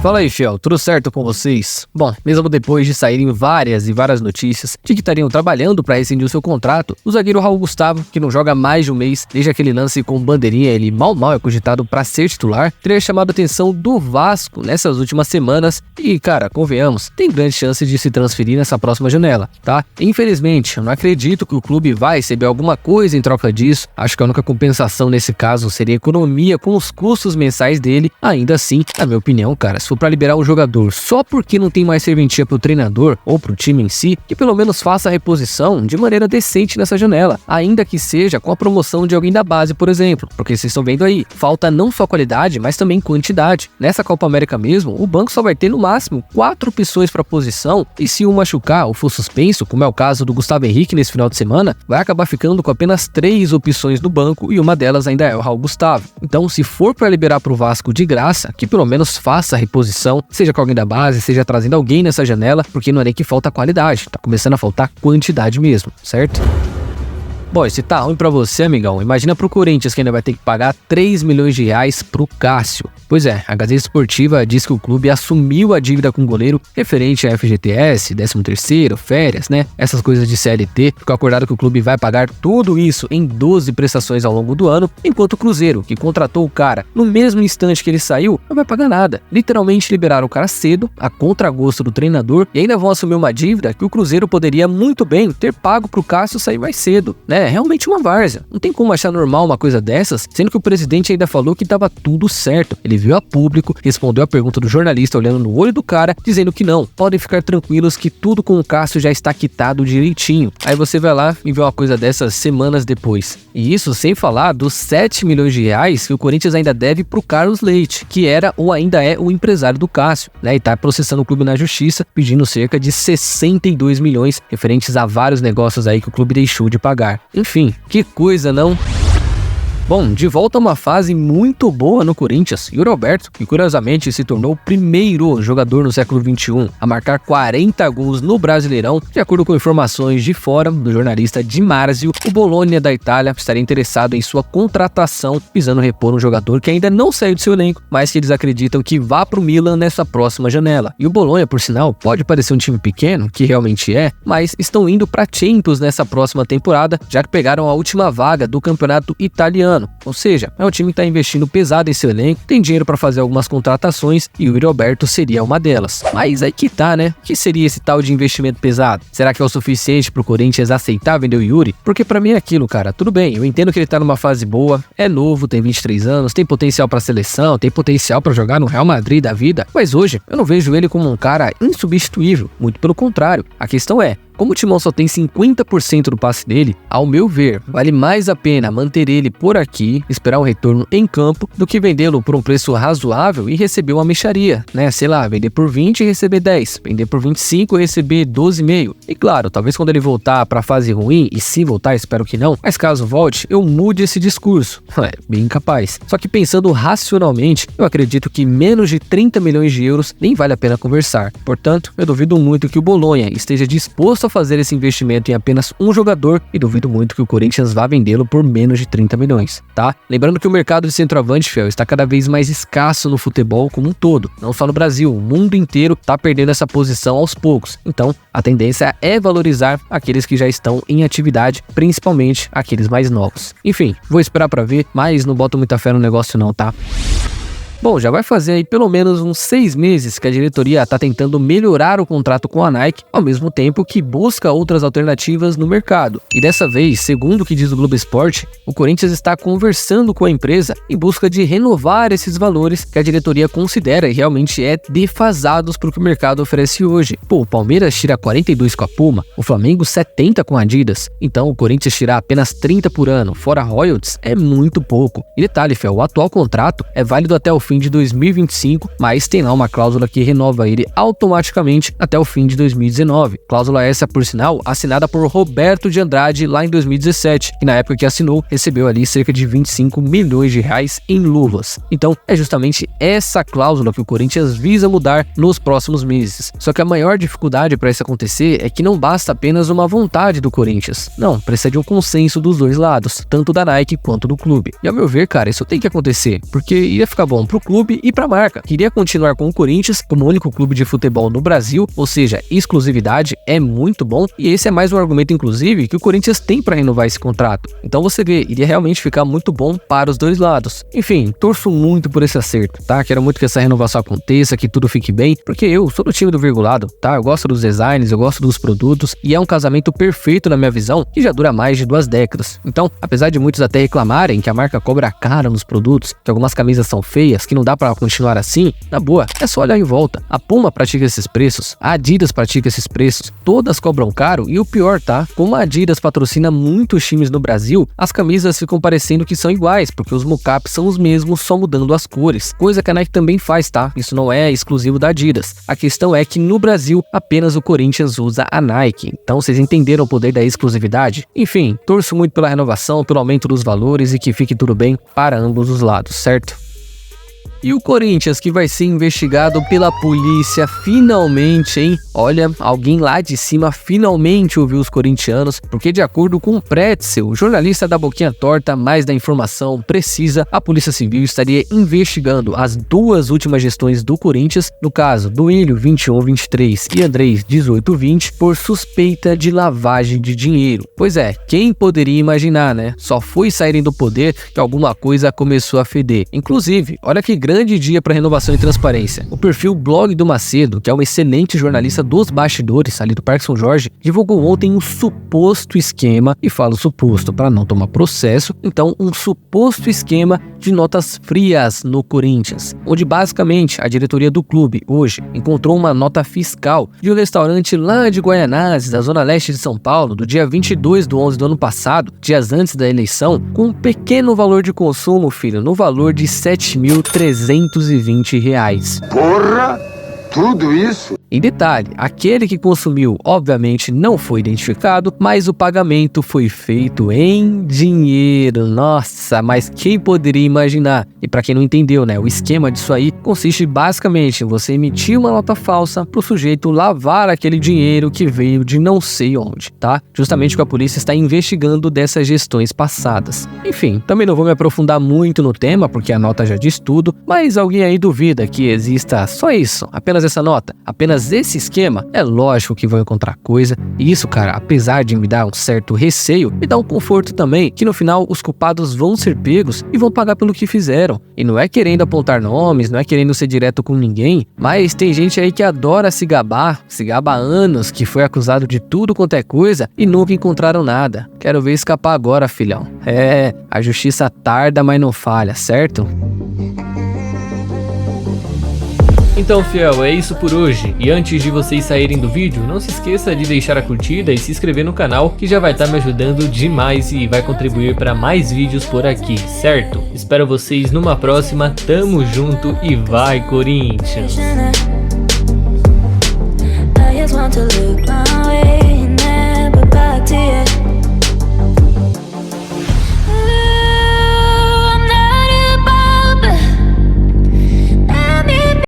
Fala aí, fiel, tudo certo com vocês? Bom, mesmo depois de saírem várias notícias de que estariam trabalhando para rescindir o seu contrato, o zagueiro Raul Gustavo, que não joga mais de um mês, desde aquele lance com bandeirinha, ele mal é cogitado para ser titular, teria chamado a atenção do Vasco nessas últimas semanas e, cara, convenhamos, tem grande chance de se transferir nessa próxima janela, tá? Infelizmente, eu não acredito que o clube vai receber alguma coisa em troca disso, acho que a única compensação nesse caso seria a economia com os custos mensais dele, ainda assim, na minha opinião, cara, se for para liberar um jogador só porque não tem mais serventia pro treinador ou pro time em si, que pelo menos faça a reposição de maneira decente nessa janela, ainda que seja com a promoção de alguém da base, por exemplo, porque vocês estão vendo aí, falta não só qualidade, mas também quantidade. Nessa Copa América mesmo, o banco só vai ter no máximo 4 opções para posição e se um machucar ou for suspenso, como é o caso do Gustavo Henrique nesse final de semana, vai acabar ficando com apenas 3 opções no banco e uma delas ainda é o Raul Gustavo. Então, se for para liberar pro Vasco de graça, que pelo menos faça a reposição, seja com alguém da base, seja trazendo alguém nessa janela, porque não é nem que falta qualidade, tá começando a faltar quantidade mesmo, certo? Bom, e se tá ruim pra você, amigão, imagina pro Corinthians que ainda vai ter que pagar 3 milhões de reais pro Cássio. Pois é, a Gazeta Esportiva diz que o clube assumiu a dívida com o goleiro referente a FGTS, 13º, férias, né? Essas coisas de CLT. Ficou acordado que o clube vai pagar tudo isso em 12 prestações ao longo do ano, enquanto o Cruzeiro, que contratou o cara no mesmo instante que ele saiu, não vai pagar nada. Literalmente liberaram o cara cedo, a contragosto do treinador, e ainda vão assumir uma dívida que o Cruzeiro poderia muito bem ter pago pro Cássio sair mais cedo, né? É realmente uma várzea. Não tem como achar normal uma coisa dessas, sendo que o presidente ainda falou que tava tudo certo. Ele veio a público, respondeu a pergunta do jornalista olhando no olho do cara, dizendo que não, podem ficar tranquilos que tudo com o Cássio já está quitado direitinho. Aí você vai lá e vê uma coisa dessas semanas depois. E isso sem falar dos 7 milhões de reais que o Corinthians ainda deve pro Carlos Leite, que era ou ainda é o empresário do Cássio, né? E tá processando o clube na justiça, pedindo cerca de 62 milhões referentes a vários negócios aí que o clube deixou de pagar. Enfim, que coisa, não? Bom, de volta a uma fase muito boa no Corinthians, Yuri Alberto, que curiosamente se tornou o primeiro jogador no século XXI a marcar 40 gols no Brasileirão. De acordo com informações de fora do jornalista Di Marzio, o Bologna da Itália estaria interessado em sua contratação, visando repor um jogador que ainda não saiu de seu elenco, mas que eles acreditam que vá para o Milan nessa próxima janela. E o Bologna, por sinal, pode parecer um time pequeno, que realmente é, mas estão indo para Champions nessa próxima temporada, já que pegaram a última vaga do campeonato italiano. Ou seja, é um time que está investindo pesado em seu elenco, tem dinheiro para fazer algumas contratações e o Yuri Alberto seria uma delas. Mas aí que tá, né? O que seria esse tal de investimento pesado? Será que é o suficiente pro Corinthians aceitar vender o Yuri? Porque pra mim é aquilo, cara, tudo bem, eu entendo que ele tá numa fase boa, é novo, tem 23 anos, tem potencial pra seleção, tem potencial pra jogar no Real Madrid da vida, mas hoje eu não vejo ele como um cara insubstituível, muito pelo contrário. A questão é, como o Timão só tem 50% do passe dele, ao meu ver, vale mais a pena manter ele por aqui, esperar um retorno em campo, do que vendê-lo por um preço razoável e receber uma mixaria, né? Sei lá, vender por 20 e receber 10, vender por 25 e receber 12,5. E claro, talvez quando ele voltar pra fase ruim, e se voltar, espero que não, mas caso volte, eu mude esse discurso. É, bem capaz. Só que pensando racionalmente, eu acredito que menos de 30 milhões de euros nem vale a pena conversar. Portanto, eu duvido muito que o Bologna esteja disposto a fazer esse investimento em apenas um jogador e duvido muito que o Corinthians vá vendê-lo por menos de 30 milhões, tá? Lembrando que o mercado de centroavante, fiel, está cada vez mais escasso no futebol como um todo, não só no Brasil, o mundo inteiro tá perdendo essa posição aos poucos. Então, a tendência é valorizar aqueles que já estão em atividade, principalmente aqueles mais novos. Enfim, vou esperar pra ver, mas não boto muita fé no negócio não, tá? Bom, já vai fazer aí pelo menos uns 6 meses que a diretoria está tentando melhorar o contrato com a Nike, ao mesmo tempo que busca outras alternativas no mercado. E dessa vez, segundo o que diz o Globo Esporte, o Corinthians está conversando com a empresa em busca de renovar esses valores que a diretoria considera e realmente é defasados para o que o mercado oferece hoje. Pô, o Palmeiras tira 42 com a Puma, o Flamengo 70 com a Adidas, então o Corinthians tirar apenas 30 por ano, fora royalties, é muito pouco. E detalhe, Fel, o atual contrato é válido até o fim de 2025, mas tem lá uma cláusula que renova ele automaticamente até o fim de 2019. Cláusula essa, por sinal, assinada por Roberto de Andrade lá em 2017, que na época que assinou, recebeu ali cerca de 25 milhões de reais em luvas. Então, é justamente essa cláusula que o Corinthians visa mudar nos próximos meses. Só que a maior dificuldade para isso acontecer é que não basta apenas uma vontade do Corinthians. Não, precisa de um consenso dos dois lados, tanto da Nike quanto do clube. E ao meu ver, cara, isso tem que acontecer, porque ia ficar bom pro pro clube e pra marca. Queria continuar com o Corinthians como o único clube de futebol no Brasil, ou seja, exclusividade é muito bom, e esse é mais um argumento, inclusive, que o Corinthians tem para renovar esse contrato. Então você vê, iria realmente ficar muito bom para os dois lados. Enfim, torço muito por esse acerto, tá? Quero muito que essa renovação aconteça, que tudo fique bem, porque eu sou do time do Virgulado, tá? Eu gosto dos designs, eu gosto dos produtos, e é um casamento perfeito na minha visão, que já dura mais de 2 décadas. Então, apesar de muitos até reclamarem que a marca cobra caro nos produtos, que algumas camisas são feias, que não dá para continuar assim, na boa, é só olhar em volta. A Puma pratica esses preços, a Adidas pratica esses preços, todas cobram caro, e o pior, tá? Como a Adidas patrocina muitos times no Brasil, as camisas ficam parecendo que são iguais, porque os mockups são os mesmos, só mudando as cores, coisa que a Nike também faz, tá? Isso não é exclusivo da Adidas. A questão é que no Brasil, apenas o Corinthians usa a Nike. Então vocês entenderam o poder da exclusividade? Enfim, torço muito pela renovação, pelo aumento dos valores e que fique tudo bem para ambos os lados, certo? E o Corinthians, que vai ser investigado pela polícia finalmente, hein? Olha, alguém lá de cima finalmente ouviu os corintianos, porque de acordo com o Pretzel, jornalista da Boquinha Torta, mais da informação precisa, a Polícia Civil estaria investigando as 2 últimas gestões do Corinthians, no caso do Duílio 21-23 e Andrés 18-20, por suspeita de lavagem de dinheiro. Pois é, quem poderia imaginar, né? Só foi saírem do poder que alguma coisa começou a feder. Inclusive, olha que grande dia para renovação e transparência. O perfil Blog do Macedo, que é um excelente jornalista dos bastidores ali do Parque São Jorge, divulgou ontem um suposto esquema, e falo suposto para não tomar processo, então um suposto esquema de notas frias no Corinthians, onde basicamente a diretoria do clube hoje encontrou uma nota fiscal de um restaurante lá de Guaianazes, da zona leste de São Paulo, do dia 22/11 do ano passado, dias antes da eleição, com um pequeno valor de consumo, filho, no valor de R$ 7.320. Porra! Tudo isso? Em detalhe, aquele que consumiu obviamente não foi identificado, mas o pagamento foi feito em dinheiro. Nossa, mas quem poderia imaginar? E para quem não entendeu, né, o esquema disso aí consiste basicamente em você emitir uma nota falsa para o sujeito lavar aquele dinheiro que veio de não sei onde, tá? Justamente o que a polícia está investigando dessas gestões passadas. Enfim, também não vou me aprofundar muito no tema, porque a nota já diz tudo, mas alguém aí duvida que exista só isso, apenas essa nota, apenas esse esquema? É lógico que vão encontrar coisa, e isso, cara, apesar de me dar um certo receio, me dá um conforto também, que no final os culpados vão ser pegos e vão pagar pelo que fizeram. E não é querendo apontar nomes, não é querendo ser direto com ninguém, mas tem gente aí que adora se gaba há anos, que foi acusado de tudo quanto é coisa e nunca encontraram nada. Quero ver escapar agora, filhão. É, a justiça tarda, mas não falha, certo? Então, fiel, é isso por hoje. E antes de vocês saírem do vídeo, não se esqueça de deixar a curtida e se inscrever no canal, que já vai estar me ajudando demais e vai contribuir para mais vídeos por aqui, certo? Espero vocês numa próxima, tamo junto e vai, Corinthians!